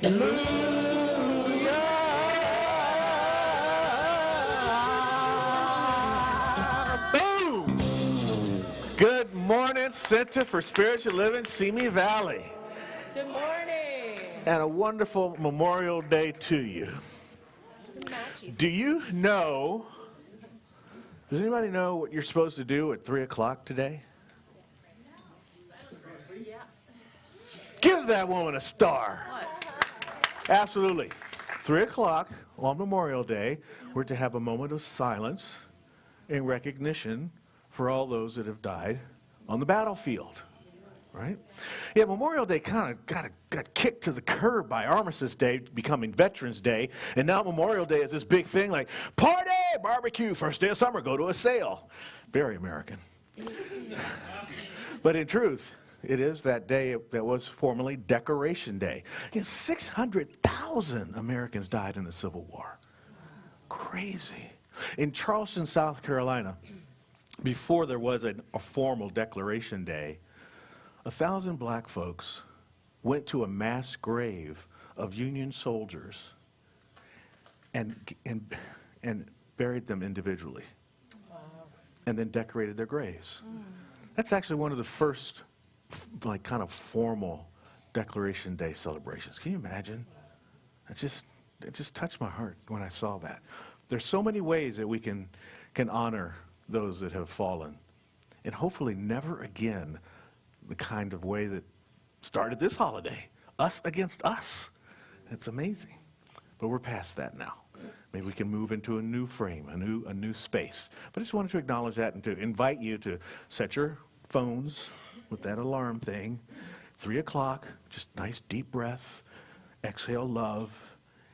Boom! Good morning, Center for Spiritual Living, Simi Valley. Good morning. And a wonderful Memorial Day to you. Do you know, does anybody know what you're supposed to do at 3 o'clock today? Yeah. Give that woman a star. Absolutely. 3 o'clock on Memorial Day, we're to have a moment of silence in recognition for all those that have died on the battlefield. Right? Yeah, Memorial Day kind of got kicked to the curb by Armistice Day becoming Veterans Day, and now Memorial Day is this big thing like, party, barbecue, first day of summer, go to a sale. Very American. But in truth, it is that day that was formerly Decoration Day. 600,000 Americans died in the Civil War. Crazy. In Charleston, South Carolina, before there was a formal Declaration Day, 1,000 black folks went to a mass grave of Union soldiers and buried them individually. Wow. And then decorated their graves. That's actually one of the first kind of formal Declaration Day celebrations. Can you imagine? It just touched my heart when I saw that. There's so many ways that we can honor those that have fallen. And hopefully never again the kind of way that started this holiday. Us against us. It's amazing. But we're past that now. Maybe we can move into a new frame, a new space. But I just wanted to acknowledge that and to invite you to set your phones with that alarm thing. 3 o'clock, just nice deep breath. Exhale love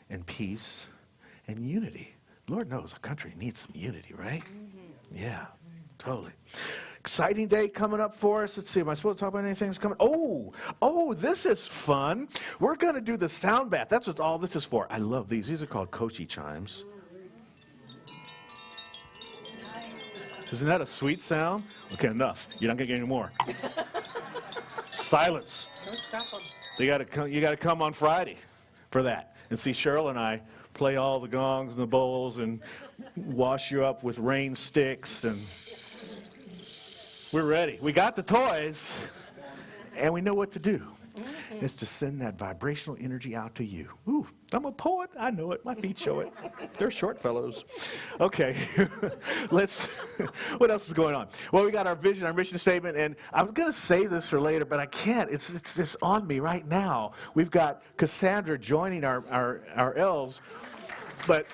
and peace and unity. Lord knows our country needs some unity, right? Mm-hmm. Yeah, totally. Exciting day coming up for us. Let's see, am I supposed to talk about anything that's coming? Oh, this is fun. We're going to do the sound bath. That's what all this is for. I love these. These are called Kochi chimes. Isn't that a sweet sound? Okay, enough. You're not going to get any more. Silence. You got to come on Friday for that and see Cheryl and I play all the gongs and the bowls and wash you up with rain sticks, and we're ready. We got the toys, and we know what to do. Mm-hmm. It's to send that vibrational energy out to you. Ooh, I'm a poet. I know it. My feet show it. They're short fellows. Okay, what else is going on? Well, we got our vision, our mission statement, and I was going to save this for later, but I can't. It's just on me right now. We've got Cassandra joining our elves, but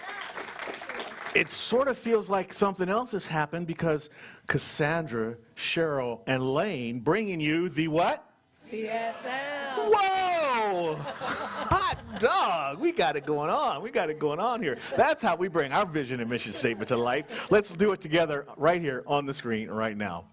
it sort of feels like something else has happened because Cassandra, Cheryl, and Lane bringing you the what? CSL. Whoa! Hot dog! We got it going on here. That's how we bring our vision and mission statement to life. Let's do it together right here on the screen right now.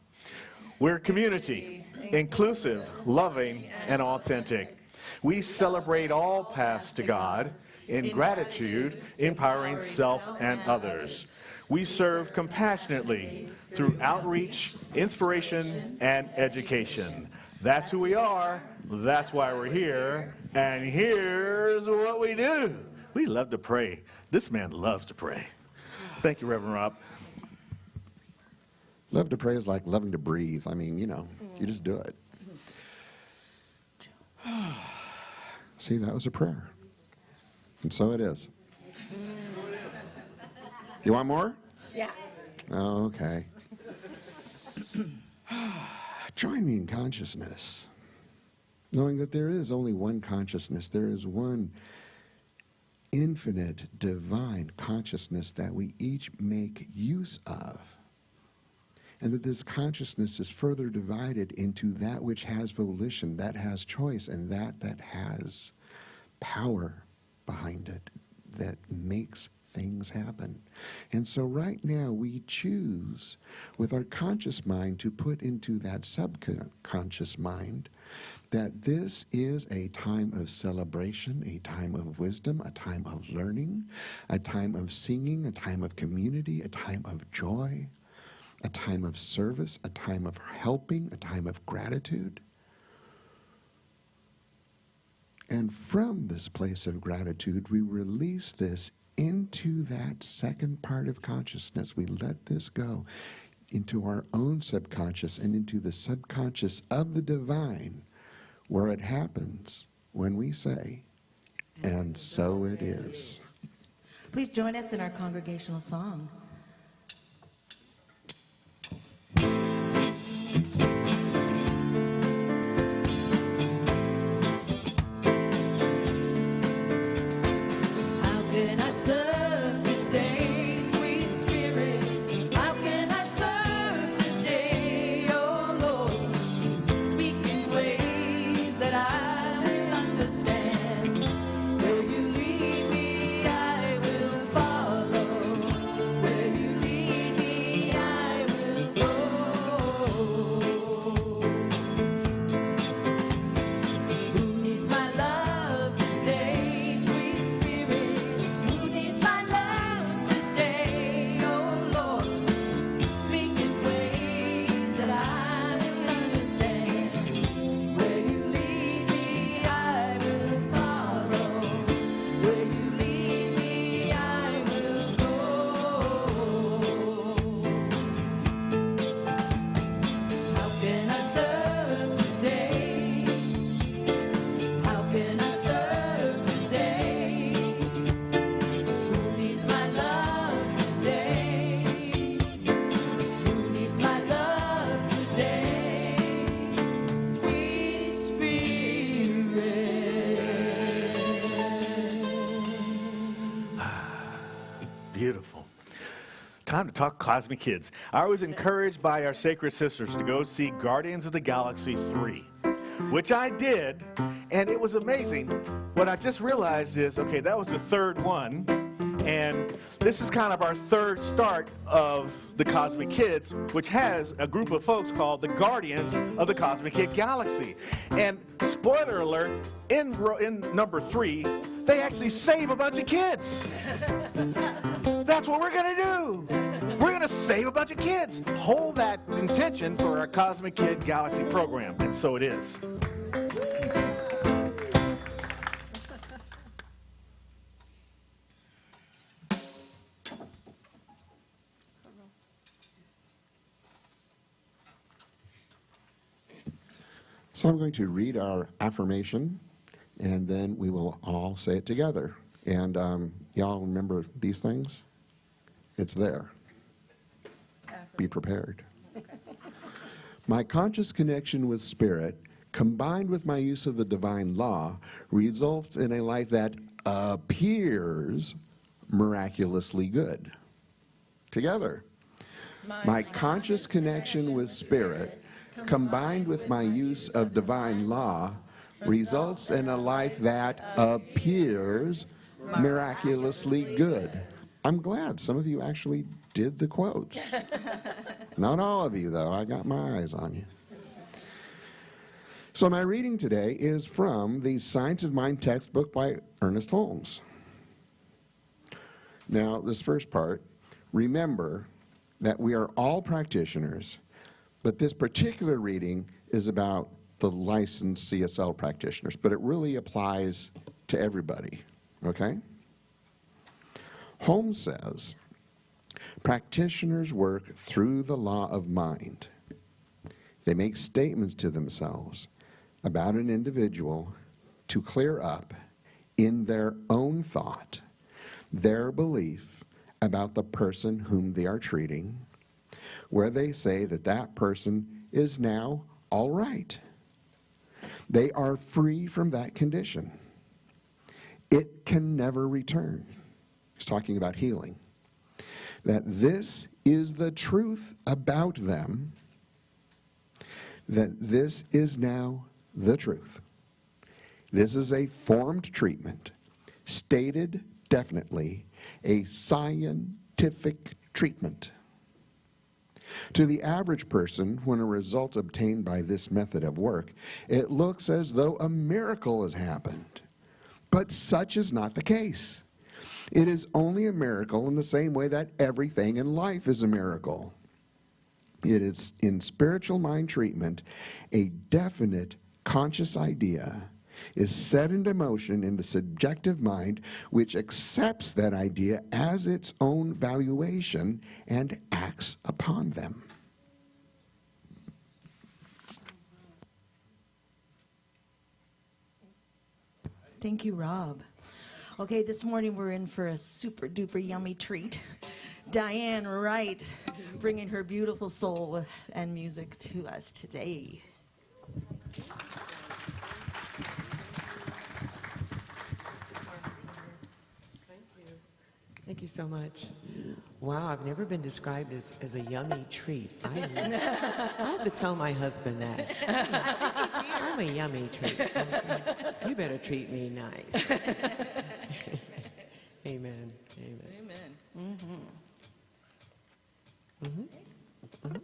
We're community, inclusive, loving, and authentic. We celebrate all paths to God in gratitude, empowering self and others. We serve compassionately through outreach, inspiration, and education. That's who we are. That's why we're here. And here's what we do. We love to pray. This man loves to pray. Thank you, Reverend Rob. Love to pray is like loving to breathe. I mean, you just do it. See, that was a prayer. And so it is. You want more? Yeah. Oh, okay. Join me in consciousness, knowing that there is only one consciousness. There is one infinite, divine consciousness that we each make use of. And that this consciousness is further divided into that which has volition, that has choice, and that has power behind it, that makes things happen. And so right now we choose with our conscious mind to put into that subconscious mind that this is a time of celebration, a time of wisdom, a time of learning, a time of singing, a time of community, a time of joy, a time of service, a time of helping, a time of gratitude. And from this place of gratitude, we release this into that second part of consciousness. We let this go into our own subconscious and into the subconscious of the divine, where it happens when we say, and so it is. Please join us in our congregational song. Beautiful. Time to talk Cosmic Kids. I was encouraged by our sacred sisters to go see Guardians of the Galaxy 3, which I did, and it was amazing. What I just realized is, okay, that was the third one, and this is kind of our third start of the Cosmic Kids, which has a group of folks called the Guardians of the Cosmic Kid Galaxy. And spoiler alert, in number 3, they actually save a bunch of kids. That's what we're going to do. We're going to save a bunch of kids. Hold that intention for our Cosmic Kid Galaxy program. And so it is. So I'm going to read our affirmation, and then we will all say it together. And y'all remember these things? It's there. Be prepared. My conscious connection with Spirit, combined with my use of the divine law, results in a life that appears miraculously good. Together. My conscious connection with Spirit, combined with my use of divine law, results in a life that appears miraculously good. I'm glad some of you actually did the quotes. Not all of you, though. I got my eyes on you. So my reading today is from the Science of Mind textbook by Ernest Holmes. Now, this first part, remember that we are all practitioners, but this particular reading is about the licensed CSL practitioners, but it really applies to everybody, okay? Holmes says, practitioners work through the law of mind. They make statements to themselves about an individual to clear up in their own thought their belief about the person whom they are treating, where they say that that person is now all right. They are free from that condition. It can never return. He's talking about healing. That this is the truth about them, that this is now the truth. This is a formed treatment, stated definitely, a scientific treatment. To the average person, when a result obtained by this method of work, it looks as though a miracle has happened. But such is not the case. It is only a miracle in the same way that everything in life is a miracle. It is, in spiritual mind treatment, a definite conscious idea is set into motion in the subjective mind, which accepts that idea as its own valuation and acts upon them. Thank you, Rob. Okay, this morning we're in for a super duper yummy treat. Dianne Wright bringing her beautiful soul and music to us today. Thank you so much. Wow, I've never been described as a yummy treat. I have to tell my husband that. I'm a yummy treat. You better treat me nice. Amen. Amen. Amen. Mm-hmm. Mm-hmm.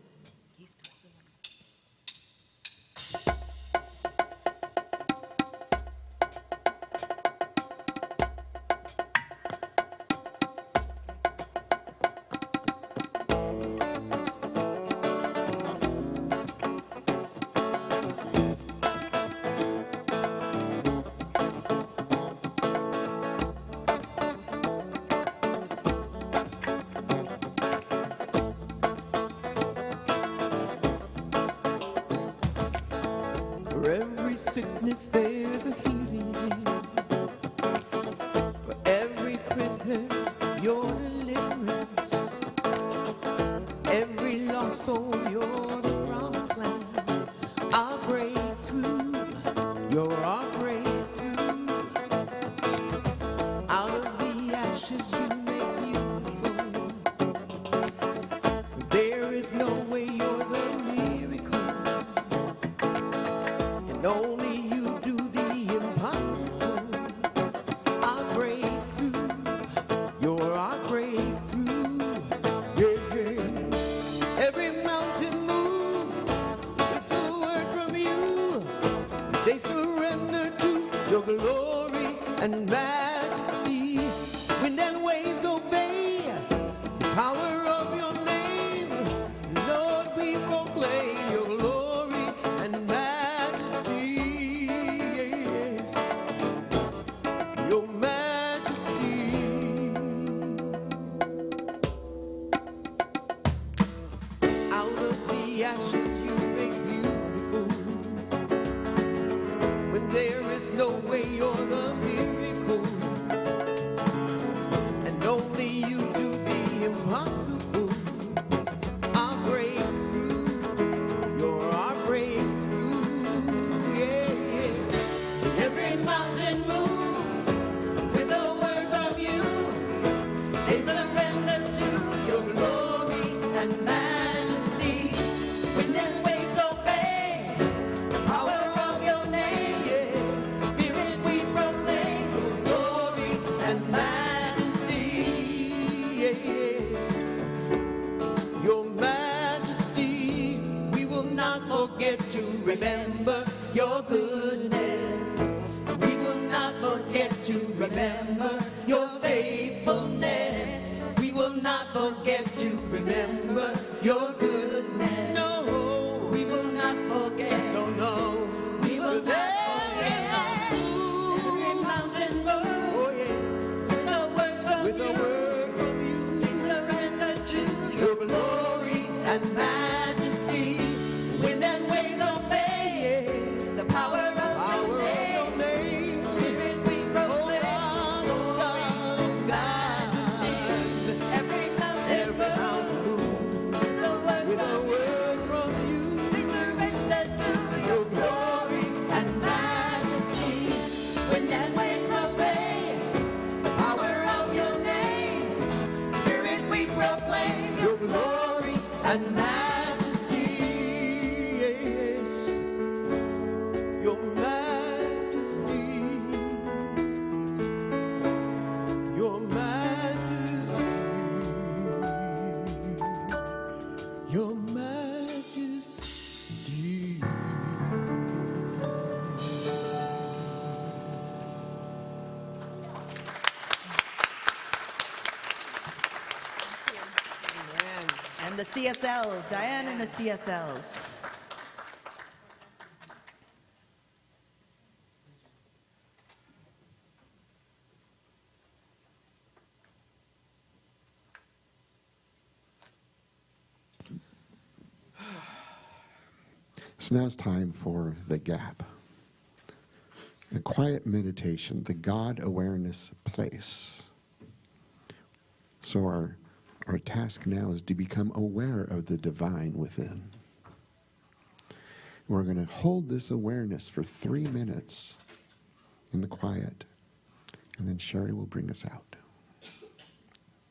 For every sickness there's a healing hand. For every prisoner your deliverance. Every lost soul you're the promised land. Our breakthrough, you're our breakthrough. Out of the ashes you make beautiful. There is no way you're the miracle. And only you do the impossible. Our breakthrough, you're our breakthrough. Yeah, yeah. Every mountain moves with a word from you. They surrender to your glory and majesty. Wind and waves obey the power of your name. Lord, we proclaim your glory and majesty. Yes, your majesty. Out of the ashes you make beautiful. When there is no way you're the miracle. And only you do the impossible. Our breakthrough, you're our breakthrough. Yeah, yeah. Every mountain moves with a word from you. They surrender to your glory and majesty. Wind and waves obey the power of your name. Yeah. Spirit, we proclaim your glory and majesty. Yes, your majesty. We will not forget to remember your goodness. We will not forget to remember your faithfulness. We will not forget to remember your goodness. No, we will not forget. No, no, we will not forget. Every mountain moves. Oh, yes. With a word from you. We surrender to your glory and majesty. Wind and waves obey. Yes. The power of your name. Spirit, we proclaim. Oh, God, oh, God. Every mountain moves. With a word from you. We surrender to your glory and majesty. Wind and waves obey the power of your name. Spirit, we proclaim your glory and majesty. Yes, your majesty. Your majesty. Your majesty. And the CSLs, Dianne and the CSLs. So now it's time for the gap. A quiet meditation, the God awareness place. So our task now is to become aware of the divine within. We're going to hold this awareness for 3 minutes in the quiet, and then Cherie will bring us out.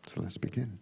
So let's begin.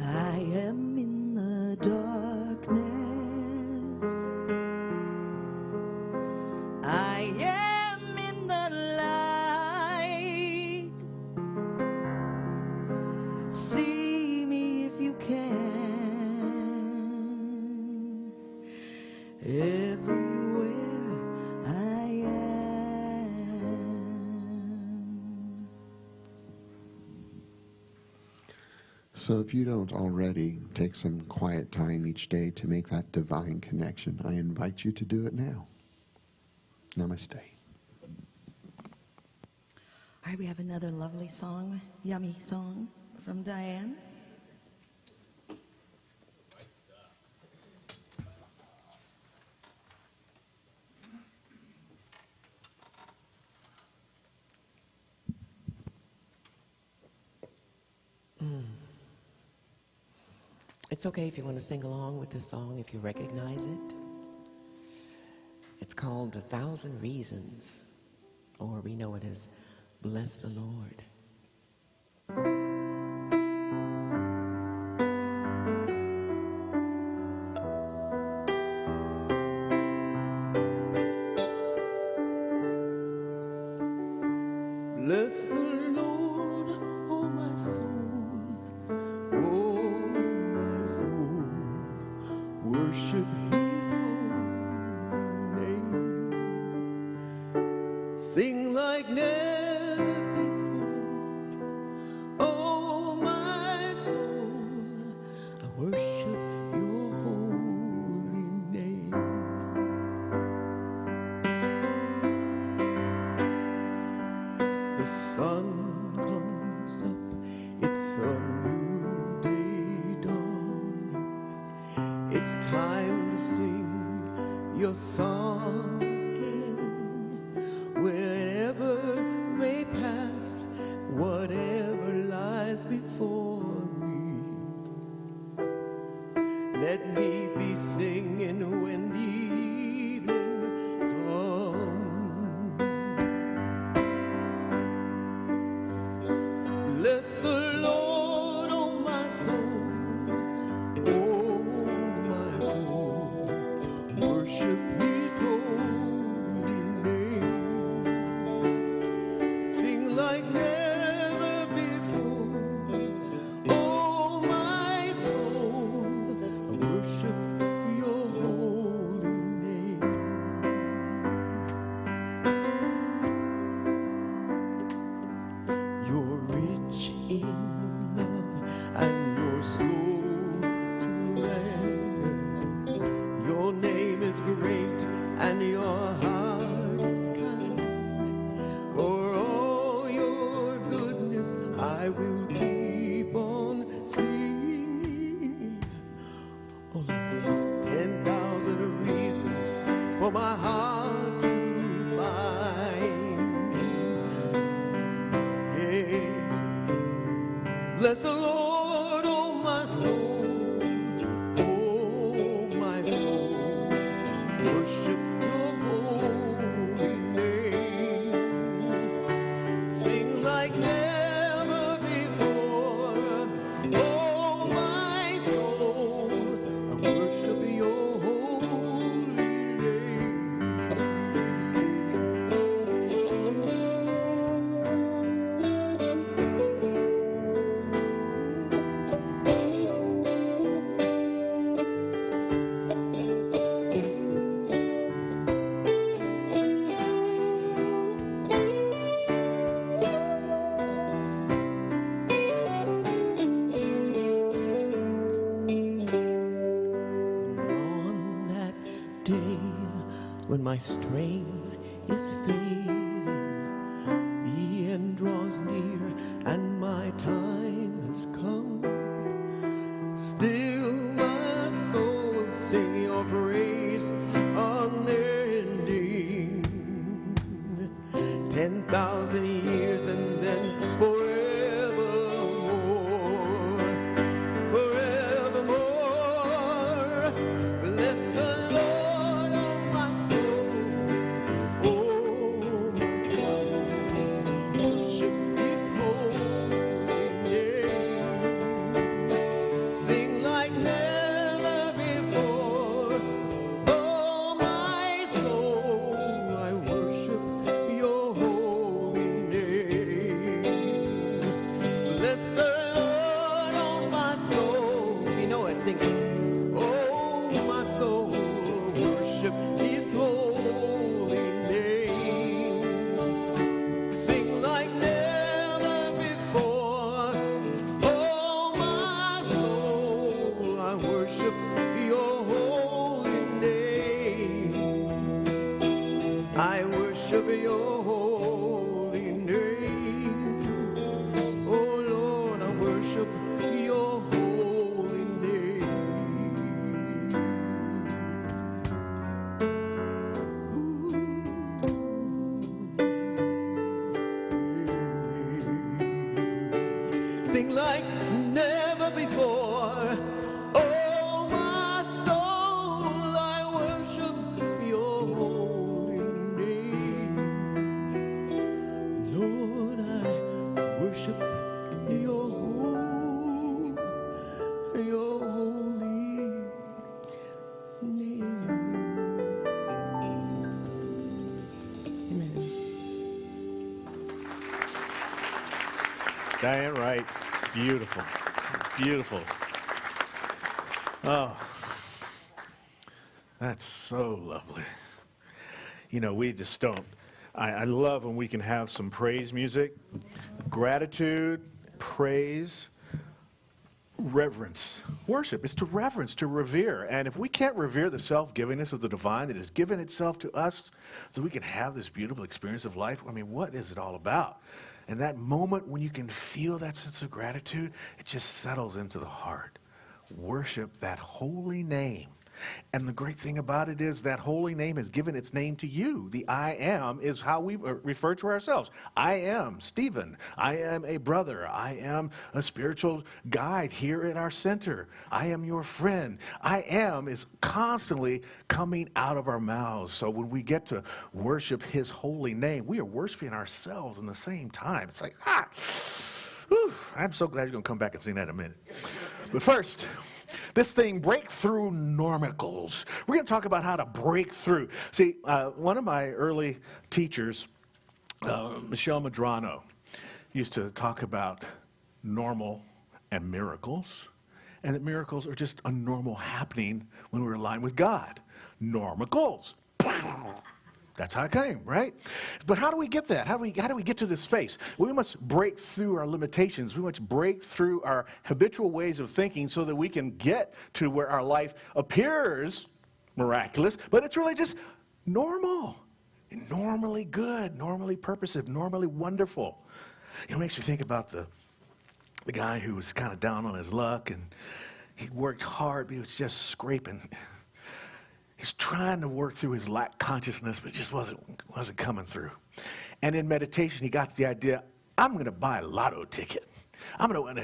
I am in the darkness. I am in the light. See me if you can. Everywhere I am. So if you don't already take some quiet time each day to make that divine connection, I invite you to do it now. Namaste. All right, we have another lovely song, yummy song from Dianne. It's okay if you want to sing along with this song if you recognize it. It's called 1,000 Reasons, or we know it as Bless the Lord. Bless the Lord, oh my soul, oh my soul, worship his holy name. Sing like never before, oh my soul, I worship your holy name. The sun comes up, it's a new day dawning. It's time to sing your song again. Wherever may pass, whatever lies before me, let me be singing when the evening comes. Bless the Lord, oh my soul, oh my soul, worship his holy name. Sing like never before, oh my soul, I worship your holy name. You're rich in love and you're slow to anger. Your name is great and your heart is kind. For all your goodness I will keep on singing. Oh Lord, 10,000 reasons for my heart to find. Yeah. Bless the Lord, oh my soul, oh my soul, worship your holy name. Sing like never before, oh my soul, I worship your holy name. On that day when my strength is failing, the end draws near and my time has come. Still my soul will sing your praise unending. 10,000 years and then forevermore, forevermore. Bless the Lord, oh my soul, oh my soul, worship his holy name. Sing like never before, oh my soul, I worship your holy name. Bless the Lord, oh my soul, you know it, sing it. Oh my soul, worship his holy name. Sing like never before, oh my soul, I worship your holy name. I worship your holy name. Oh Lord, I worship your holy name. Sing like never before. Oh, my soul, I worship your holy name. Lord, I worship your holy name. Amen. Dianne Wright. Beautiful. Beautiful. Oh, that's so lovely. You know, we just don't. I love when we can have some praise music, gratitude, praise, reverence. Worship is to reverence, to revere. And if we can't revere the self-givingness of the divine that has given itself to us so we can have this beautiful experience of life, I mean, what is it all about? And that moment when you can feel that sense of gratitude, it just settles into the heart. Worship that holy name. And the great thing about it is that holy name has given its name to you. The I am is how we refer to ourselves. I am Stephen. I am a brother. I am a spiritual guide here at our center. I am your friend. I am is constantly coming out of our mouths. So when we get to worship his holy name, we are worshiping ourselves in the same time. It's like, whew, I'm so glad you're going to come back and sing that in a minute. But first, this thing, breakthrough Normicles. We're going to talk about how to break through. See, one of my early teachers, Michelle Madrano, used to talk about normal and miracles, and that miracles are just a normal happening when we're aligned with God. Normicles. That's how it came, right? But how do we get that? How do we get to this space? We must break through our limitations. We must break through our habitual ways of thinking so that we can get to where our life appears miraculous, but it's really just normal, normally good, normally purposive, normally wonderful. It makes me think about the guy who was kind of down on his luck, and he worked hard, but he was just scraping. He's trying to work through his lack consciousness, but it just wasn't coming through. And in meditation, he got the idea, I'm going to buy a lotto ticket.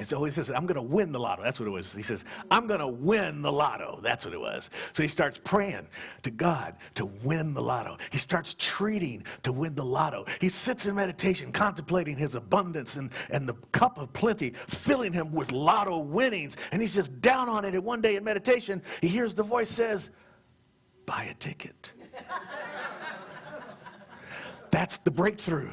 So he says, I'm going to win the lotto. That's what it was. He says, I'm going to win the lotto. That's what it was. So he starts praying to God to win the lotto. He starts treating to win the lotto. He sits in meditation, contemplating his abundance and the cup of plenty, filling him with lotto winnings. And he's just down on it. And one day in meditation, he hears the voice says, buy a ticket. That's the breakthrough.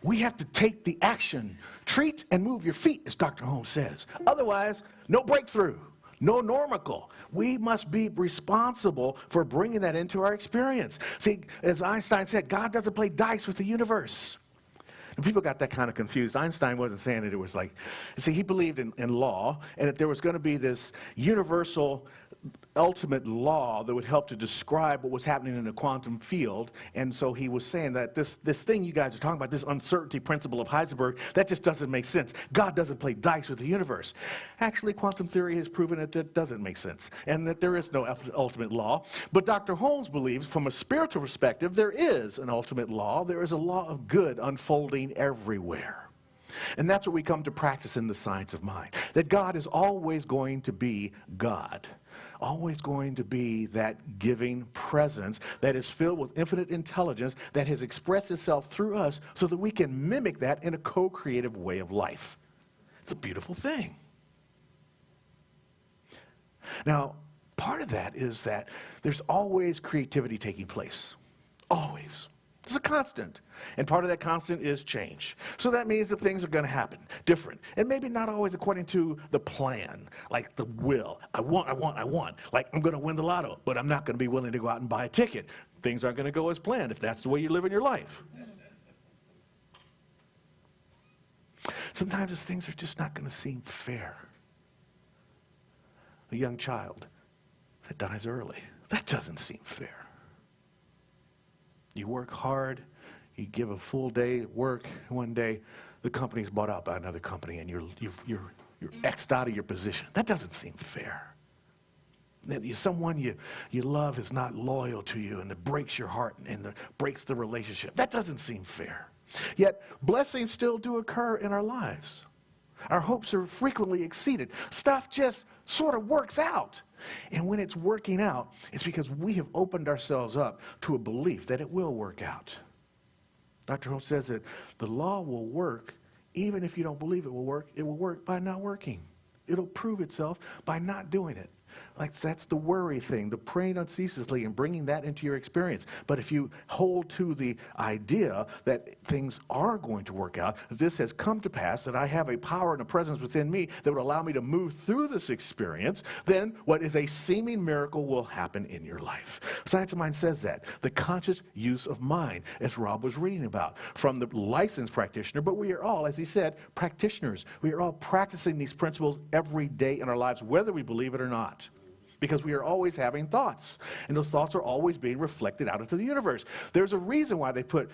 We have to take the action. Treat and move your feet, as Dr. Holmes says. Otherwise, no breakthrough, no normical. We must be responsible for bringing that into our experience. See, as Einstein said, God doesn't play dice with the universe. And people got that kind of confused. Einstein wasn't saying that it was like, see, he believed in law, and that there was going to be this universal ultimate law that would help to describe what was happening in the quantum field. And so he was saying that this thing you guys are talking about, this uncertainty principle of Heisenberg, that just doesn't make sense. God doesn't play dice with the universe. Actually, quantum theory has proven that doesn't make sense, and that there is no ultimate law. But Dr. Holmes believes, from a spiritual perspective, there is an ultimate law. There is a law of good unfolding everywhere. And that's what we come to practice in the science of mind, that God is always going to be God. Always going to be that giving presence that is filled with infinite intelligence that has expressed itself through us so that we can mimic that in a co-creative way of life. It's a beautiful thing. Now, part of that is that there's always creativity taking place. Always. It's a constant. And part of that constant is change. So that means that things are going to happen different. And maybe not always according to the plan, like the will. I want. Like, I'm going to win the lotto, but I'm not going to be willing to go out and buy a ticket. Things aren't going to go as planned if that's the way you live in your life. Sometimes things are just not going to seem fair. A young child that dies early, that doesn't seem fair. You work hard, you give a full day at work, one day the company's bought out by another company and you're X'd out of your position. That doesn't seem fair. That someone you love is not loyal to you, and it breaks your heart and breaks the relationship. That doesn't seem fair. Yet blessings still do occur in our lives. Our hopes are frequently exceeded. Stuff just sort of works out. And when it's working out, it's because we have opened ourselves up to a belief that it will work out. Dr. Holmes says that the law will work even if you don't believe it will work. It will work by not working. It'll prove itself by not doing it. Like that's the worry thing, the praying unceasingly and bringing that into your experience. But if you hold to the idea that things are going to work out, that this has come to pass, that I have a power and a presence within me that would allow me to move through this experience, then what is a seeming miracle will happen in your life. Science of Mind says that. The conscious use of mind, as Rob was reading about, from the licensed practitioner, but we are all, as he said, practitioners. We are all practicing these principles every day in our lives, whether we believe it or not. Because we are always having thoughts, and those thoughts are always being reflected out into the universe. There's a reason why they put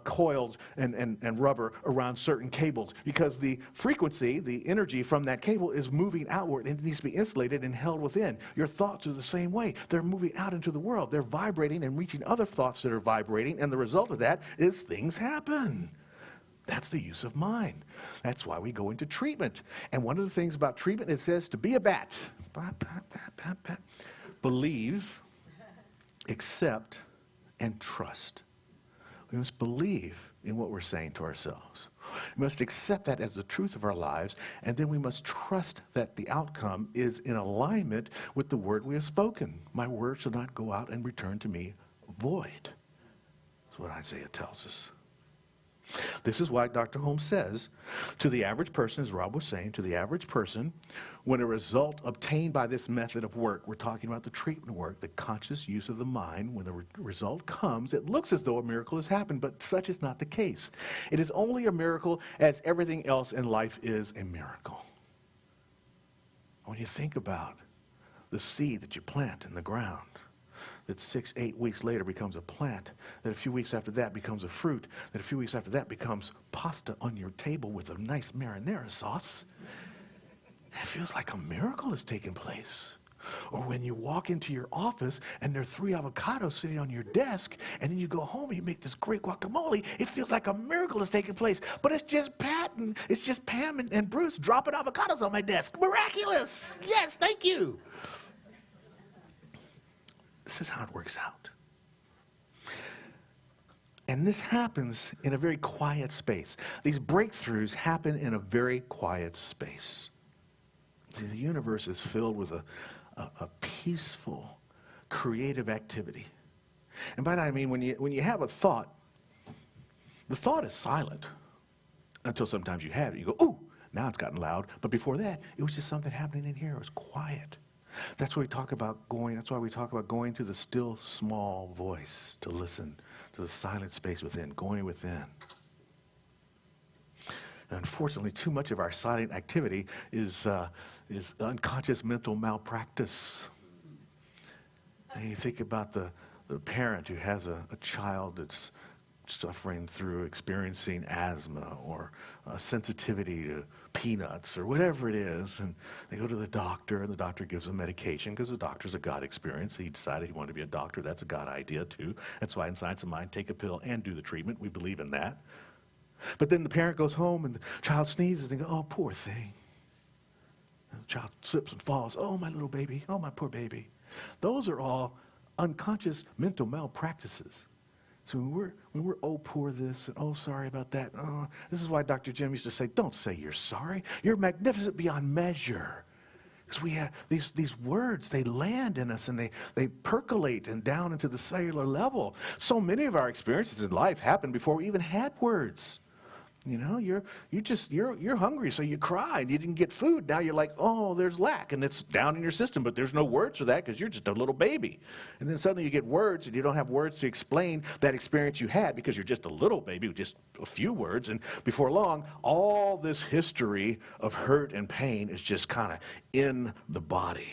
coils and rubber around certain cables, because the frequency, the energy from that cable is moving outward, and it needs to be insulated and held within. Your thoughts are the same way. They're moving out into the world. They're vibrating and reaching other thoughts that are vibrating, and the result of that is things happen. That's the use of mind. That's why we go into treatment. And one of the things about treatment, it says to be a bat. Believe, accept, and trust. We must believe in what we're saying to ourselves. We must accept that as the truth of our lives, and then we must trust that the outcome is in alignment with the word we have spoken. My word shall not go out and return to me void. That's what Isaiah tells us. This is why Dr. Holmes says, to the average person, as Rob was saying, to the average person, when a result obtained by this method of work, we're talking about the treatment work, the conscious use of the mind, when the result comes, it looks as though a miracle has happened, but such is not the case. It is only a miracle as everything else in life is a miracle. When you think about the seed that you plant in the ground, that 6-8 weeks later becomes a plant, that a few weeks after that becomes a fruit, that a few weeks after that becomes pasta on your table with a nice marinara sauce. It feels like a miracle has taken place. Or when you walk into your office and there are 3 avocados sitting on your desk, and then you go home and you make this great guacamole, it feels like a miracle has taken place. But it's just Pam and Bruce dropping avocados on my desk. Miraculous! Yes, thank you. This is how it works out. And this happens in a very quiet space. These breakthroughs happen in a very quiet space. See, the universe is filled with a peaceful, creative activity. And by that I mean when you have a thought, the thought is silent until sometimes you have it. You go, ooh, now it's gotten loud. But before that, it was just something happening in here. It was quiet. That's why we talk about going to the still small voice to listen to the silent space within, going within. And unfortunately, too much of our silent activity is unconscious mental malpractice. And you think about the parent who has a child that's suffering through experiencing asthma or sensitivity to peanuts or whatever it is, and they go to the doctor, and the doctor gives them medication because the doctor's a God experience. He decided he wanted to be a doctor. That's a God idea too. That's why in Science of Mind, take a pill and do the treatment. We believe in that. But then the parent goes home and the child sneezes and they go, oh, poor thing. And the child slips and falls. Oh, my little baby. Oh, my poor baby. Those are all unconscious mental malpractices. So when we're, oh, poor this, and oh, sorry about that, oh, this is why Dr. Jim used to say, don't say you're sorry. You're magnificent beyond measure. Because we have these words, they land in us, and they percolate and down into the cellular level. So many of our experiences in life happened before we even had words. You know, you're hungry, so you cry, and you didn't get food. Now you're like, oh, there's lack, and it's down in your system, but there's no words for that because you're just a little baby. And then suddenly you get words, and you don't have words to explain that experience you had because you're just a little baby with just a few words. And before long, all this history of hurt and pain is just kind of in the body.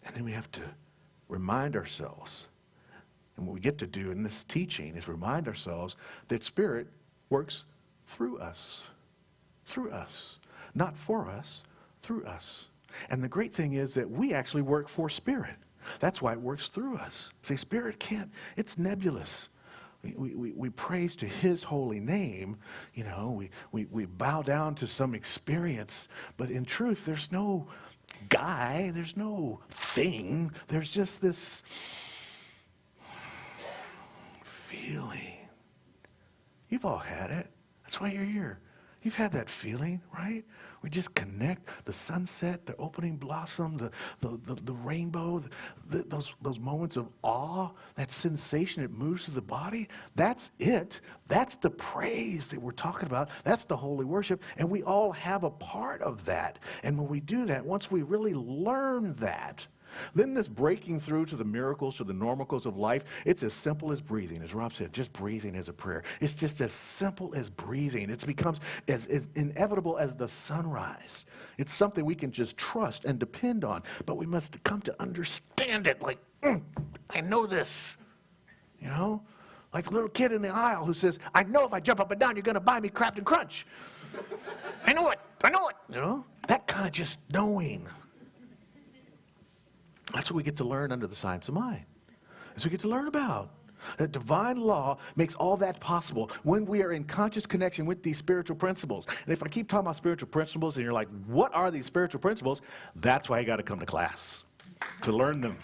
And then we have to remind ourselves, and what we get to do in this teaching is remind ourselves that Spirit works through us, not for us, through us. And the great thing is that we actually work for Spirit. That's why it works through us. See, Spirit can't, it's nebulous. We praise to His holy name, you know, we bow down to some experience, but in truth, there's no guy, there's no thing, there's just this feeling. You've all had it. That's why you're here. You've had that feeling, right? We just connect, the sunset, the opening blossom, the rainbow, those moments of awe, that sensation that moves through the body. That's it. That's the praise that we're talking about. That's the holy worship. And we all have a part of that. And when we do that, once we really learn that, then this breaking through to the miracles, to the normicles of life, it's as simple as breathing. As Rob said, just breathing is a prayer. It's just as simple as breathing. It becomes as inevitable as the sunrise. It's something we can just trust and depend on, but we must come to understand it like, I know this, you know? Like the little kid in the aisle who says, I know if I jump up and down, you're going to buy me Captain Crunch. I know it, you know? That kind of just knowing. That's what we get to learn under the science of mind. That's what we get to learn about. That divine law makes all that possible when we are in conscious connection with these spiritual principles. And if I keep talking about spiritual principles and you're like, what are these spiritual principles? That's why you got to come to class, to learn them.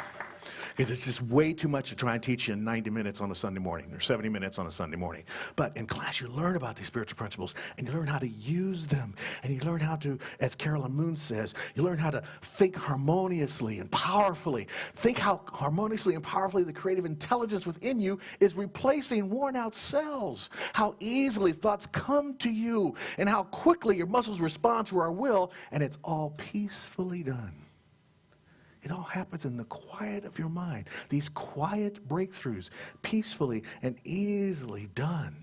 Because it's just way too much to try and teach you in 90 minutes on a Sunday morning or 70 minutes on a Sunday morning. But in class, you learn about these spiritual principles, and you learn how to use them. And you learn how to, as Carolyn Moon says, you learn how to think harmoniously and powerfully. Think how harmoniously and powerfully the creative intelligence within you is replacing worn-out cells. How easily thoughts come to you, and how quickly your muscles respond to our will, and it's all peacefully done. It all happens in the quiet of your mind. These quiet breakthroughs, peacefully and easily done.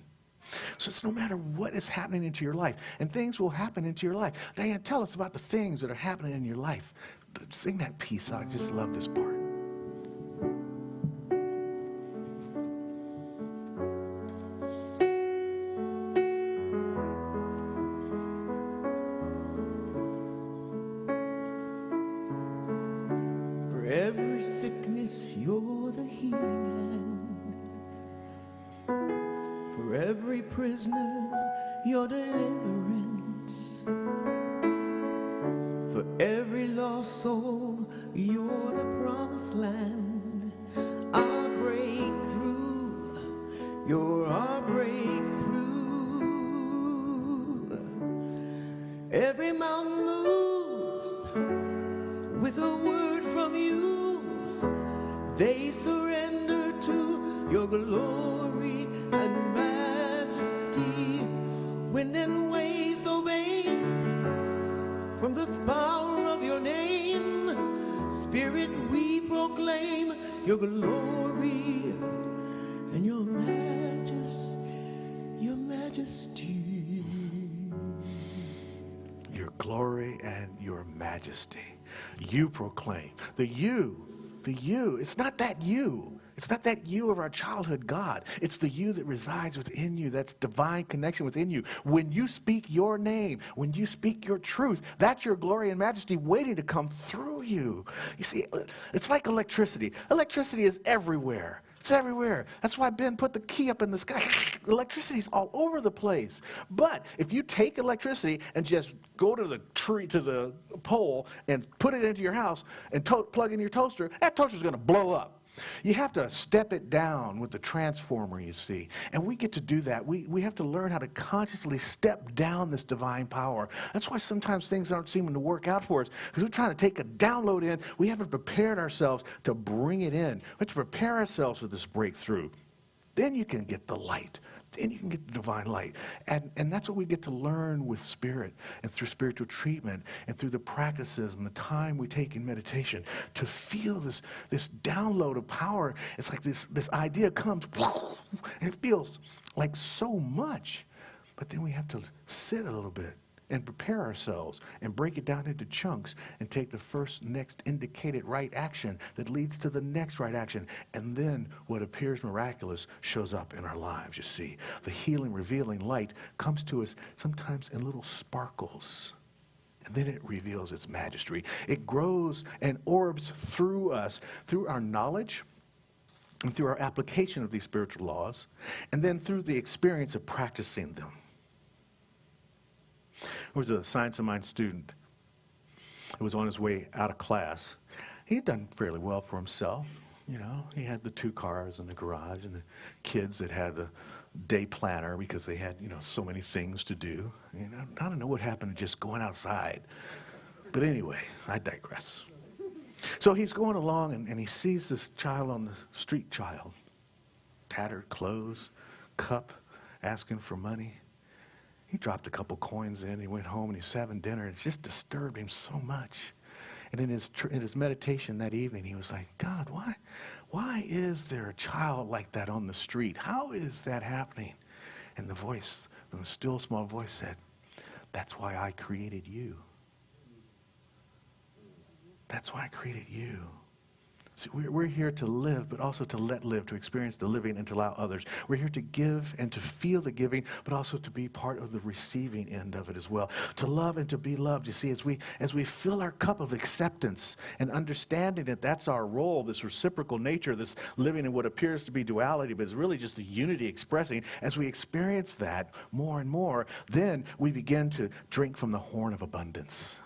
So it's no matter what is happening into your life, and things will happen into your life. Dianne, tell us about the things that are happening in your life. Sing that piece out. I just love this part. Every sickness, you're the healing hand. For every prisoner, your deliverance. For every lost soul, you're the promised land. Our breakthrough, you're our breakthrough. Every mountain moves with a word from you. They surrender to your glory and majesty. Wind and waves obey from the power of your name. Spirit, we proclaim your glory and your majesty. Your glory and your majesty. You proclaim. The you, it's not that you. It's not that you of our childhood God. It's the you that resides within you. That's divine connection within you. When you speak your name, when you speak your truth, that's your glory and majesty waiting to come through you. You see, it's like electricity. Electricity is everywhere. It's everywhere. That's why Ben put the key up in the sky. Electricity's all over the place. But if you take electricity and just go to the tree, to the pole, and put it into your house and plug in your toaster, that toaster's going to blow up. You have to step it down with the transformer, you see. And we get to do that. We have to learn how to consciously step down this divine power. That's why sometimes things aren't seeming to work out for us, because we're trying to take a download in. We haven't prepared ourselves to bring it in. We have to prepare ourselves for this breakthrough. Then you can get the light. Then you can get the divine light. And that's what we get to learn with spirit and through spiritual treatment and through the practices and the time we take in meditation to feel this download of power. It's like this idea comes, and it feels like so much. But then we have to sit a little bit and prepare ourselves and break it down into chunks and take the first next indicated right action that leads to the next right action. And then what appears miraculous shows up in our lives, you see. The healing, revealing light comes to us sometimes in little sparkles. And then it reveals its majesty. It grows and orbs through us, through our knowledge and through our application of these spiritual laws, and then through the experience of practicing them. There was a Science of Mind student who was on his way out of class. He had done fairly well for himself. You know, he had the 2 cars in the garage and the kids that had the day planner because they had, so many things to do. I don't know what happened to just going outside. But anyway, I digress. So he's going along and he sees this child on the street child. Tattered clothes, cup, asking for money. He dropped a couple coins in, he went home and he's having dinner. It just disturbed him so much. And in his meditation that evening, he was like, God, why is there a child like that on the street? How is that happening? And the still small voice said, that's why I created you. That's why I created you. See, we're here to live, but also to let live, to experience the living and to allow others. We're here to give and to feel the giving, but also to be part of the receiving end of it as well. To love and to be loved. You see, as we fill our cup of acceptance and understanding that that's our role, this reciprocal nature, this living in what appears to be duality, but is really just the unity expressing, as we experience that more and more, then we begin to drink from the horn of abundance.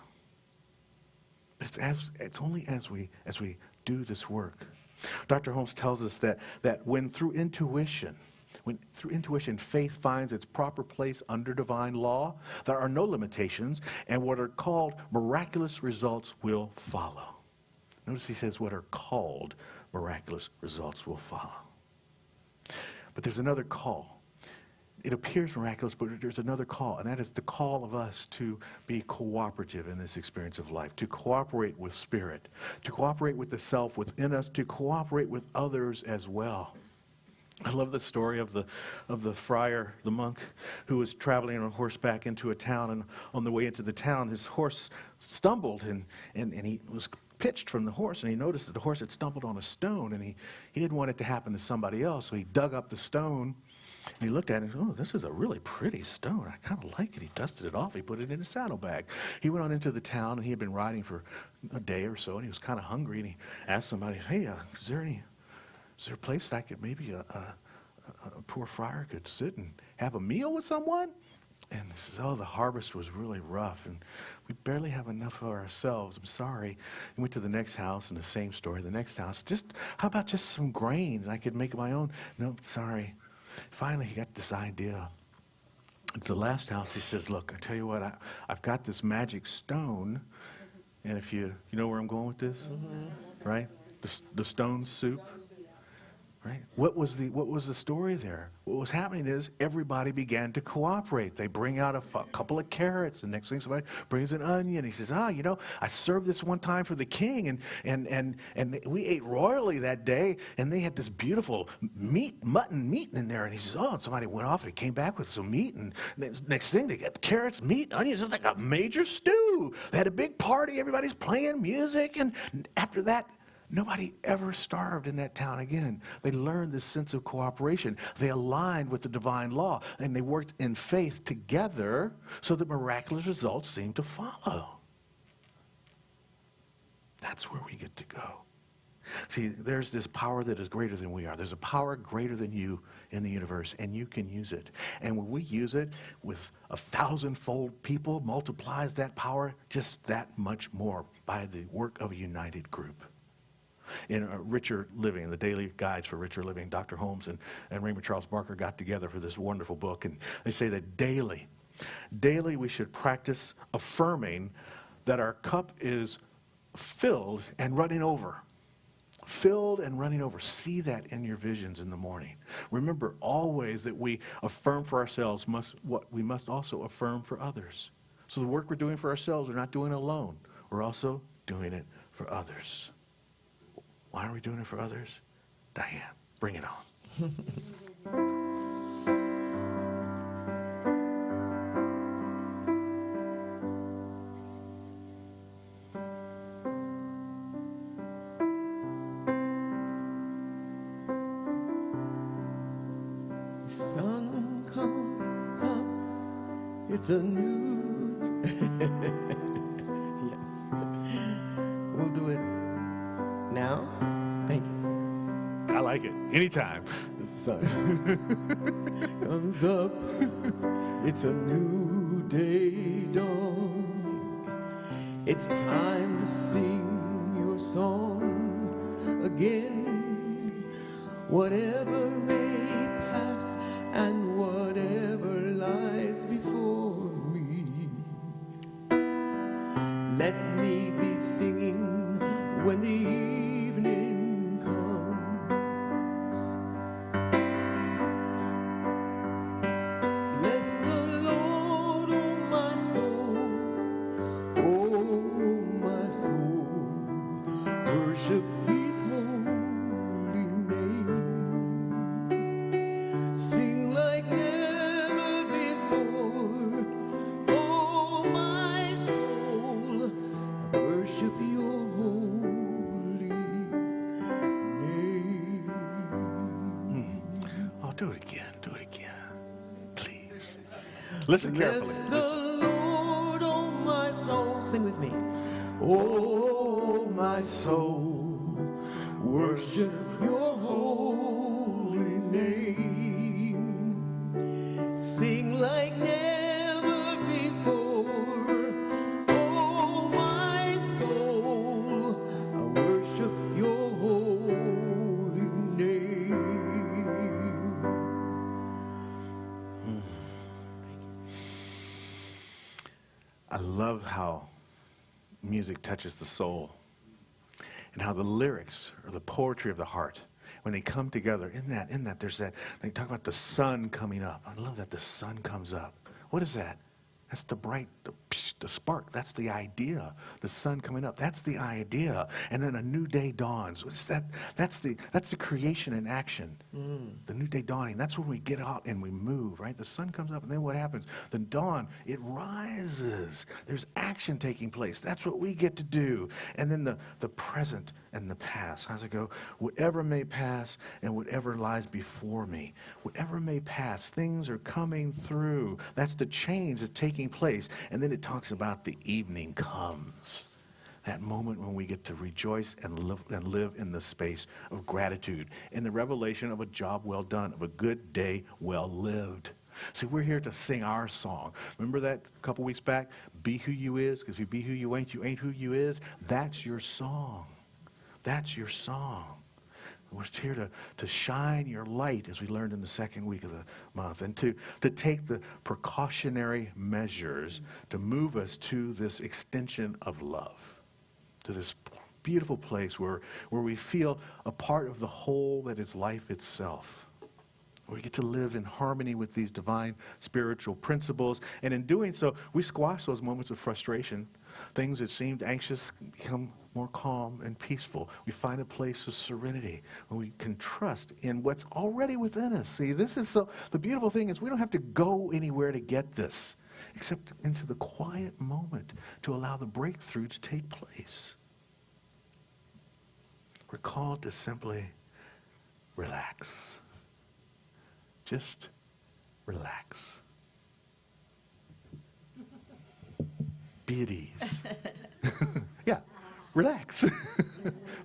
But it's only as we do this work. Dr. Holmes tells us that when through intuition, faith finds its proper place under divine law, there are no limitations, and what are called miraculous results will follow. Notice he says what are called miraculous results will follow. But there's another call. It appears miraculous, but there's another call, and that is the call of us to be cooperative in this experience of life, to cooperate with Spirit, to cooperate with the self within us, to cooperate with others as well. I love the story of the friar, the monk, who was traveling on horseback into a town, and on the way into the town, his horse stumbled, and he was pitched from the horse, and he noticed that the horse had stumbled on a stone, and he didn't want it to happen to somebody else, so he dug up the stone. And he looked at it and said, oh, this is a really pretty stone. I kind of like it. He dusted it off. He put it in a saddlebag. He went on into the town, and he had been riding for a day or so, and he was kind of hungry, and he asked somebody, hey, is there a place that I could maybe a poor friar could sit and have a meal with someone? And he says, oh, the harvest was really rough, and we barely have enough for ourselves. I'm sorry. He went to the next house, and the same story. The next house, how about just some grain, and I could make my own? No, sorry. Finally, he got this idea. At the last house, he says, look, I tell you what, I've got this magic stone, and if you know where I'm going with this, right? The stone soup, right? What was the story there? What was happening is everybody began to cooperate. They bring out a couple of carrots, and next thing somebody brings an onion. He says, I served this one time for the king, and we ate royally that day, and they had this beautiful mutton meat in there. And he says, and somebody went off and he came back with some meat, and next thing they got carrots, meat, onions. It's like a major stew. They had a big party. Everybody's playing music, and after that, nobody ever starved in that town again. They learned this sense of cooperation. They aligned with the divine law, and they worked in faith together so that miraculous results seemed to follow. That's where we get to go. See, there's this power that is greater than we are. There's a power greater than you in the universe, and you can use it. And when we use it with 1,000-fold people, multiplies that power just that much more by the work of a united group. In Richer Living, the daily guides for Richer Living, Dr. Holmes and Raymond Charles Barker got together for this wonderful book, and they say that daily we should practice affirming that our cup is filled and running over. Filled and running over. See that in your visions in the morning. Remember always that we affirm for ourselves what we must also affirm for others. So the work we're doing for ourselves, we're not doing it alone. We're also doing it for others. Why are we doing it for others? Diane, bring it on. The sun comes up, it's a new yes. We'll do it now. Thank you. I like it. Anytime. The sun comes up, it's a new day dawning. It's time to sing your song again. Whatever may pass and when the evening comes. Bless the Lord, oh my soul, oh my soul, worship his holy name. Sing like never before, oh my soul, I worship your holy name. Oh, do it again. Do it again. Please. Listen carefully. Bless the Lord, oh my soul. Sing with me. Oh my soul, worship your holy name. Sing like never before. Oh my soul, I worship your holy name. I love how music touches the soul and how the lyrics or the poetry of the heart, when they come together, in that there's that, they talk about the sun coming up. I love that the sun comes up. What is that? That's the bright, the spark. That's the idea. The sun coming up. That's the idea. And then a new day dawns. What is that? That's the creation in action. The new day dawning. That's when we get out and we move, right? The sun comes up, and then what happens? The dawn, it rises. There's action taking place. That's what we get to do. And then the present and the past. How's it go? Whatever may pass and whatever lies before me. Whatever may pass, things are coming through. That's the change that's taking place. And then it talks about the evening comes. That moment when we get to rejoice and live in the space of gratitude, in the revelation of a job well done, of a good day well lived. See, we're here to sing our song. Remember that a couple weeks back? Be who you is, because if you be who you ain't who you is. That's your song. That's your song. We're here to shine your light, as we learned in the second week of the month, and to take the precautionary measures to move us to this extension of love, to this beautiful place where we feel a part of the whole that is life itself. We get to live in harmony with these divine spiritual principles, and in doing so, we squash those moments of frustration. Things that seemed anxious become more calm and peaceful. We find a place of serenity when we can trust in what's already within us. See, this is so, the beautiful thing is we don't have to go anywhere to get this, except into the quiet moment to allow the breakthrough to take place. We're called to simply relax. Just relax. Be at ease. Yeah, relax.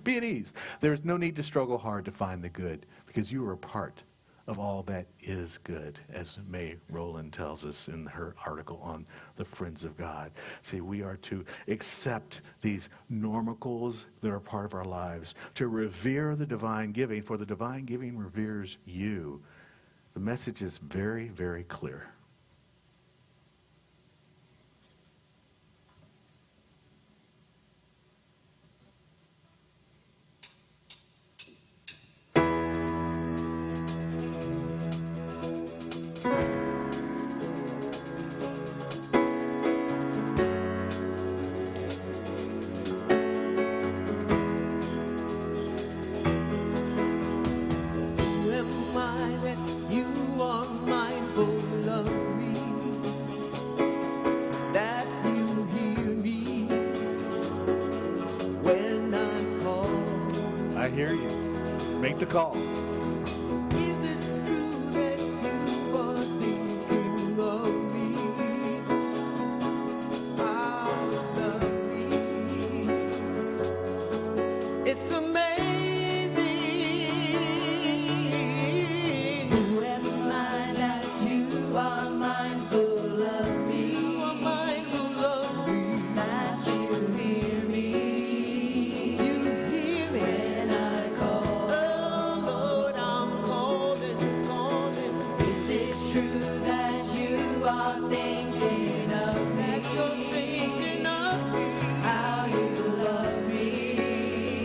Be at ease. There's no need to struggle hard to find the good, because you are a part of all that is good, as May Rowland tells us in her article on the Friends of God. See, we are to accept these normicles that are part of our lives, to revere the divine giving, for the divine giving reveres you. The message is very, very clear. I hear you. Make the call. Is it true that you are thinking of me? How lovely. It's amazing. Who am I that you are mindful of me? You are mindful of me. That you hear me. You hear me. When I call. Oh Lord, I'm calling. Is it true that you are thinking of me? That you're thinking of me. How you love me.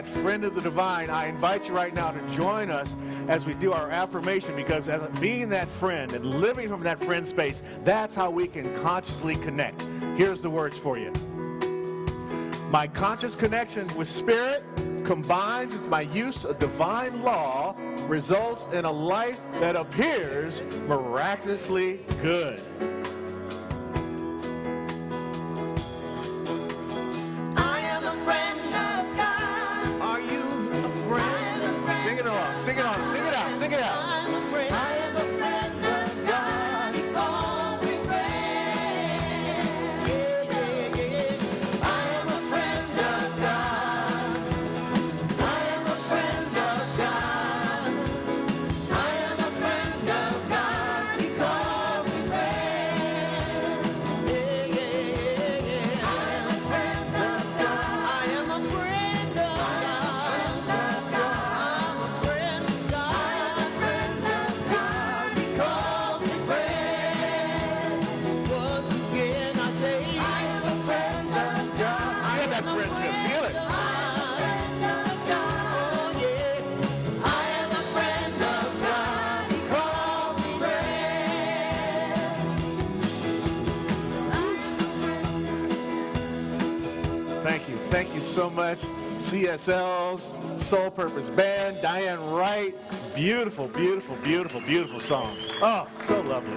that friend of the divine, I invite you right now to join us as we do our affirmation, because as being that friend and living from that friend space, that's how we can consciously connect. Here's the words for you. My conscious connection with Spirit combined with my use of divine law results in a life that appears miraculously good. I am a friend of God. Are you a friend? Sing it along, sing it on, sing it out, sing it out. I'm a friend. I am a friend of God. He calls me friend. Yeah, yeah, yeah. I am a friend of God. I am a friend of God. I am a friend of God. He calls me friend. Yeah, yeah, yeah. I am a friend of God. I am a friend of God. I'm a friend of God. I'm a friend of God. He calls me friend. Once again I say, I am a friend of God. Feel that friendship, feel it. Oh yes, I am a friend of God. He calls me friend. Thank you so much, CSL's Soul Purpose Band, Dianne Wright. Beautiful, beautiful, beautiful, beautiful song. Oh, so lovely.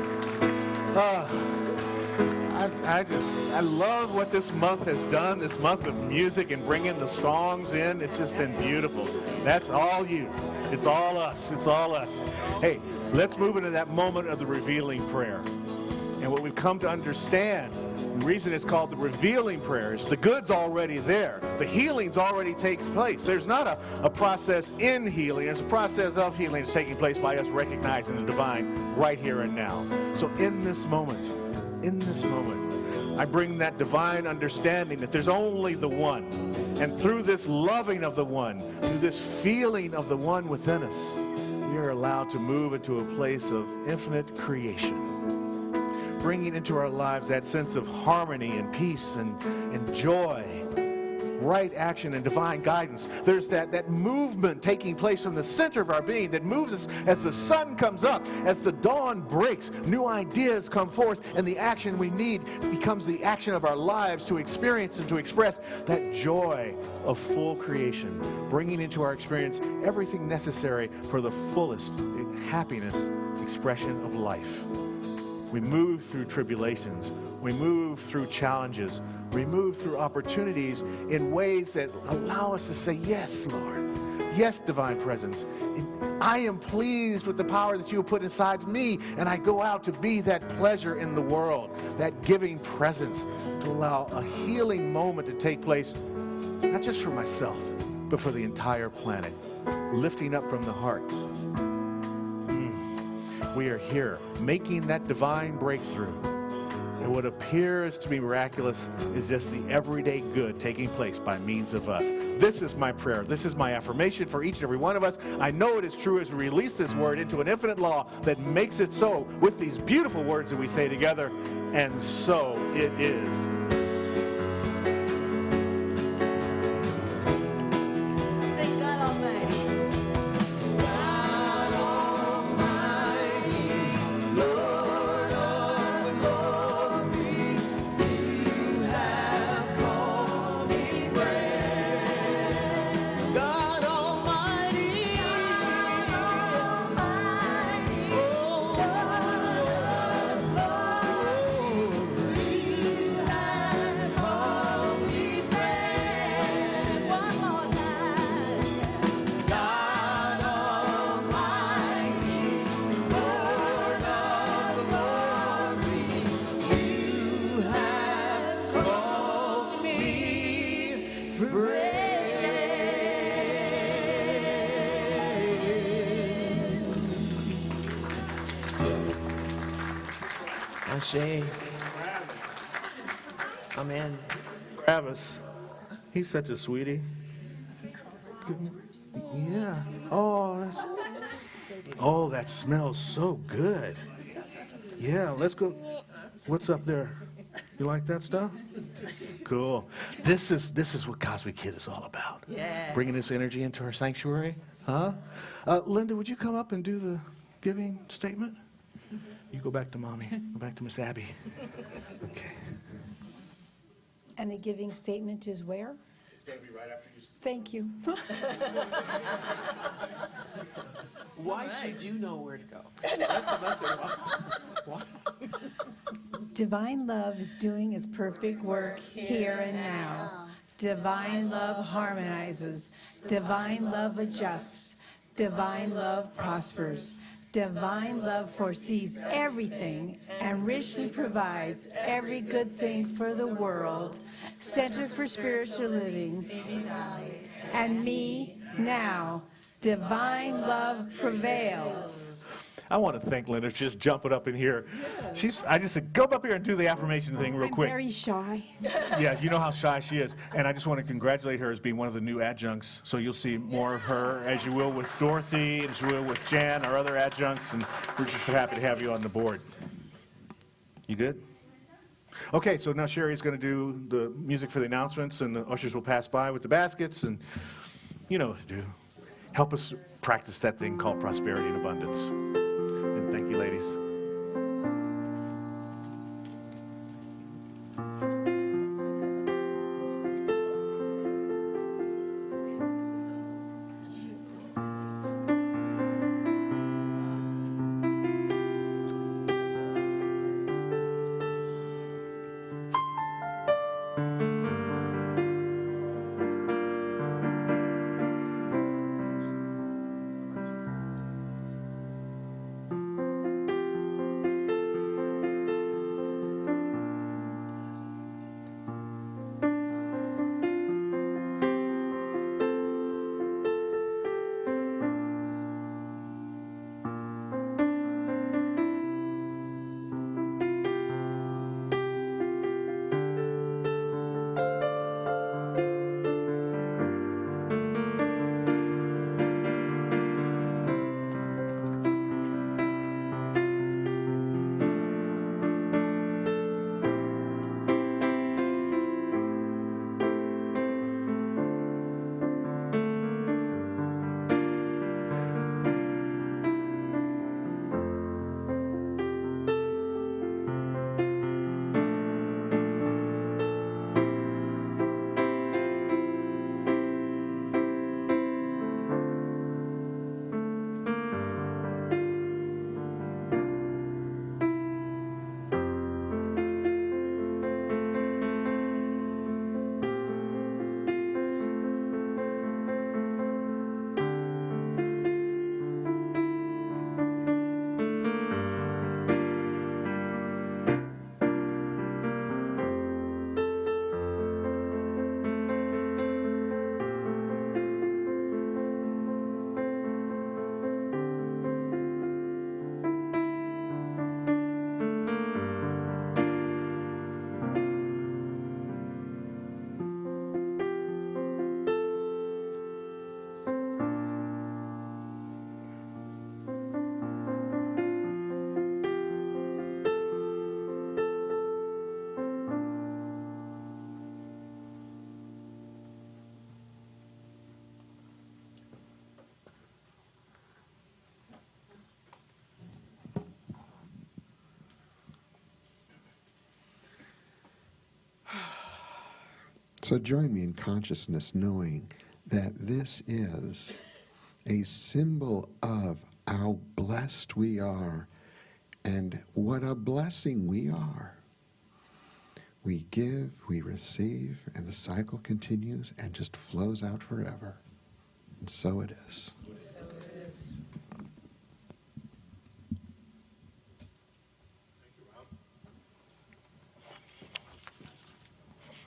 I love what this month has done, this month of music and bringing the songs in. It's just been beautiful. That's all you. It's all us. It's all us. Hey, let's move into that moment of the revealing prayer. And what we've come to understand, the reason it's called the revealing prayer is the good's already there. The healing's already taken place. There's not a process in healing. There's a process of healing that's taking place by us recognizing the divine right here and now. So in this moment, I bring that divine understanding that there's only the one. And through this loving of the one, through this feeling of the one within us, we are allowed to move into a place of infinite creation, bringing into our lives that sense of harmony and peace and joy, right action and divine guidance. There's that movement taking place from the center of our being that moves us as the sun comes up, as the dawn breaks, new ideas come forth, and the action we need becomes the action of our lives to experience and to express that joy of full creation, bringing into our experience everything necessary for the fullest happiness expression of life. We move through tribulations. We move through challenges. We move through opportunities in ways that allow us to say, yes, Lord. Yes, divine presence. I am pleased with the power that you have put inside me, and I go out to be that pleasure in the world, that giving presence, to allow a healing moment to take place, not just for myself, but for the entire planet, lifting up from the heart. We are here making that divine breakthrough. And what appears to be miraculous is just the everyday good taking place by means of us. This is my prayer. This is my affirmation for each and every one of us. I know it is true as we release this word into an infinite law that makes it so with these beautiful words that we say together. And so it is. Sing God Almighty. God Almighty, oh Ashe. Amen. Travis, he's such a sweetie. Yeah. Oh, that smells so good. Yeah, let's go. What's up there? You like that stuff? Good. Cool. This is what Cosmic Kid is all about. Yeah. Bringing this energy into our sanctuary. Huh? Linda, would you come up and do the giving statement? You go back to Mommy. Go back to Miss Abby. Okay. And the giving statement is where? It's going to be right after you. Thank you. Why should you know where to go? Divine love is doing its perfect work here and now. Divine love harmonizes. Divine love adjusts. Divine love prospers. Divine love foresees everything and richly provides every good thing for the world. Center for Spiritual Living. And me now. Divine love prevails. I want to thank Linda for just jumping up in here. I just said, go up here and do the affirmation thing real quick. I'm very shy. Yeah, you know how shy she is. And I just want to congratulate her as being one of the new adjuncts. So you'll see more of her, as you will with Dorothy, as you will with Jan, our other adjuncts. And we're just so happy to have you on the board. You good? Okay, so now Cherie is going to do the music for the announcements, and the ushers will pass by with the baskets. And you know what to do. Help us practice that thing called prosperity and abundance. And thank you, ladies. So join me in consciousness, knowing that this is a symbol of how blessed we are and what a blessing we are. We give, we receive, and the cycle continues and just flows out forever. And so it is.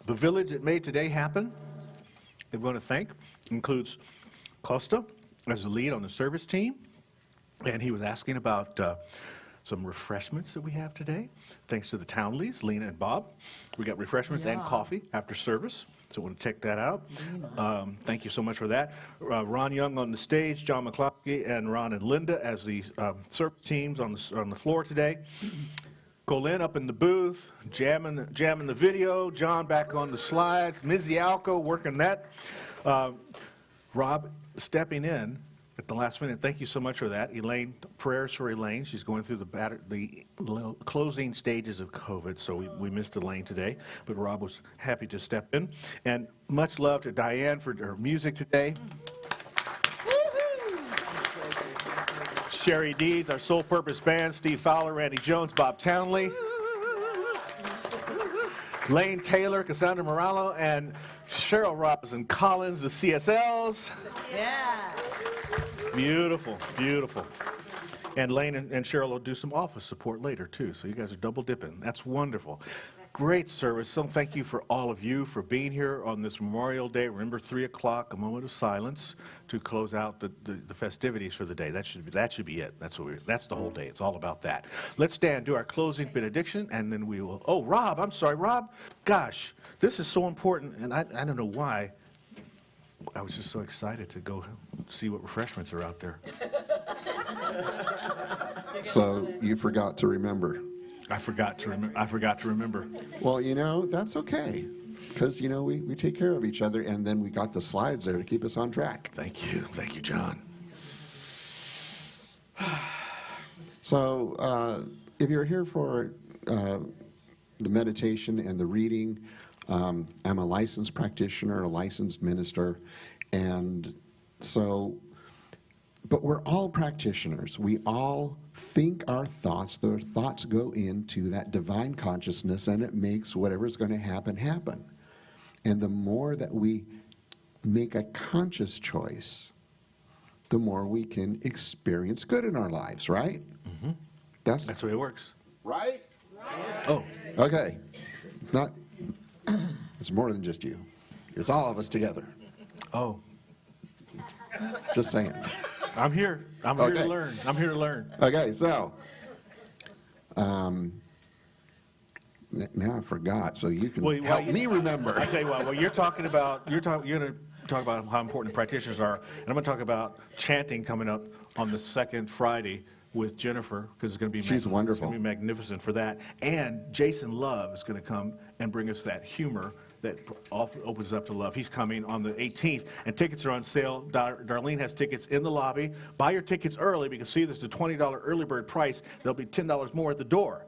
The village that made today happen, I'm going to thank, includes Costa as the lead on the service team. And he was asking about some refreshments that we have today. Thanks to the Townleys, Lena and Bob. We got refreshments and coffee after service. So I want to check that out. Thank you so much for that. Ron Young on the stage, John McCloskey, and Ron and Linda as the service teams on the floor today. Colin up in the booth, jamming the video. John back on the slides. Ms. Alco working that. Rob stepping in at the last minute. Thank you so much for that. Elaine, prayers for Elaine. She's going through the closing stages of COVID, so we missed Elaine today. But Rob was happy to step in. And much love to Dianne for her music today. Cherie Deeds, our Sole Purpose Band, Steve Fowler, Randy Jones, Bob Townley, Lane Taylor, Cassandra Moralo, and Cheryl Robinson Collins, the CSLs. Yeah. Beautiful, beautiful. And Lane and Cheryl will do some office support later, too, so you guys are double dipping. That's wonderful. Great service. So thank you for all of you for being here on this Memorial Day. Remember, 3 o'clock, a moment of silence to close out the festivities for the day. That should be it. That's the whole day. It's all about that. Let's stand, do our closing benediction, and then we will. Oh, Rob, I'm sorry, Rob. Gosh, this is so important, and I don't know why. I was just so excited to go see what refreshments are out there. So you forgot to remember. I forgot to remember. Well, that's okay. Because, we take care of each other, and then we got the slides there to keep us on track. Thank you, John. So if you're here for the meditation and the reading, I'm a licensed practitioner, a licensed minister, and so, but we're all practitioners. We all think our thoughts. The thoughts go into that divine consciousness, and it makes whatever's going to happen, happen. And the more that we make a conscious choice, the more we can experience good in our lives, right? Mm-hmm. That's the way it works. Right? Oh. Okay. It's more than just you. It's all of us together. Oh. Just saying. I'm here. I'm here to learn. Okay, so now I forgot, so you can help me remember. I tell you what. Well, you're going to talk about how important practitioners are, and I'm going to talk about chanting coming up on the second Friday with Jennifer, because it's going to be she's wonderful. It's going to be magnificent for that. And Jason Love is going to come and bring us that humor that opens up to love. He's coming on the 18th, and tickets are on sale. Darlene has tickets in the lobby. Buy your tickets early, because see, there's a $20 early bird price. There'll be $10 more at the door,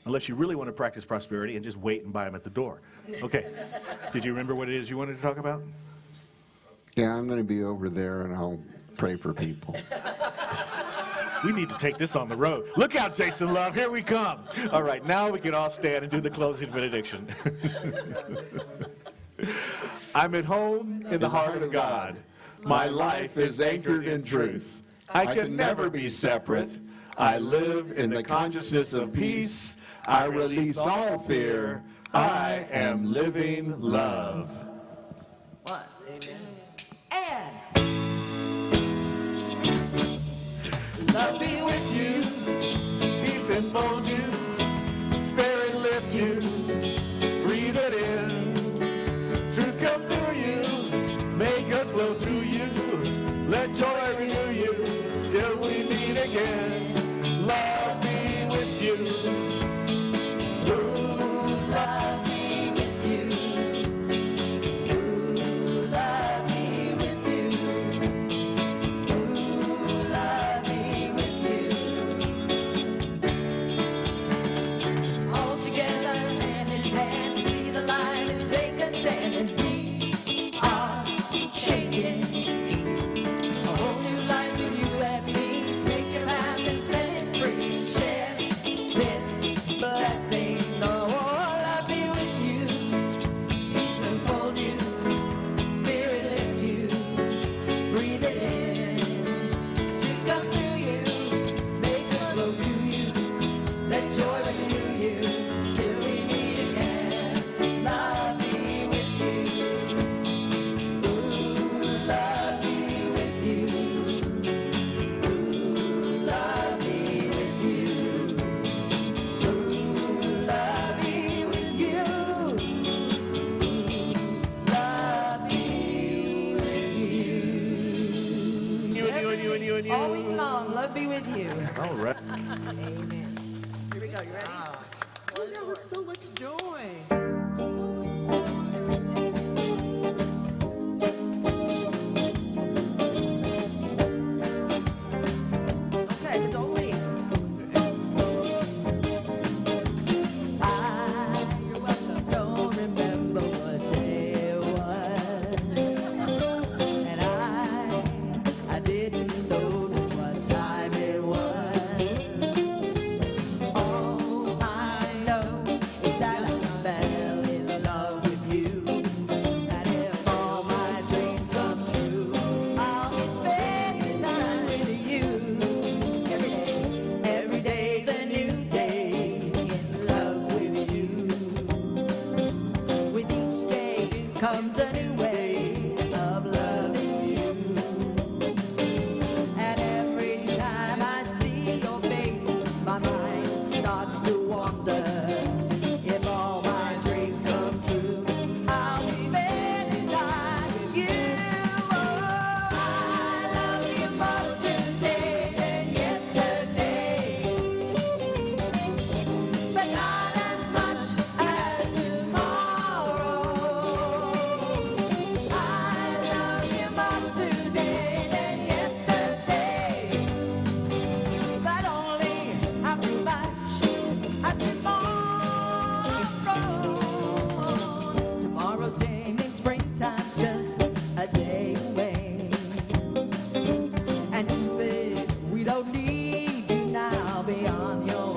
unless you really want to practice prosperity and just wait and buy them at the door. Okay. Did you remember what it is you wanted to talk about? Yeah, I'm going to be over there, and I'll pray for people. We need to take this on the road. Look out, Jason Love. Here we come. All right, now we can all stand and do the closing benediction. I'm at home in the heart of God. My life is anchored in truth. I can never be separate. I live in the consciousness of peace. I release all fear. I am living love. What? And Love be with you, peace enfold you, spirit lift you, breathe it in, truth come through you, make it flow through you, let joy renew you, till we meet again. Love be with you, ooh, love be with you, ooh, love be with you, ooh, love be with you. All together go. You ready? Oh, yeah, with so much joy. Okay, don't leave. You're welcome. Don't remember what day it was. And I didn't notice what time it was. All I know is that I fell in love with you. And if all my dreams come true, I'll be spending time with you. Every day's a new day in love with you. With each day comes a new way of loving you. And every time I see your face, my mind starts to wander. If all my dreams come true, I'll be spending time with you. Oh, I love you more today than yesterday, but not as much as tomorrow. I love you more today than yesterday, but only as much as tomorrow. Tomorrow's day means springtime's just a day away. And Cupid, we don't need you now beyond your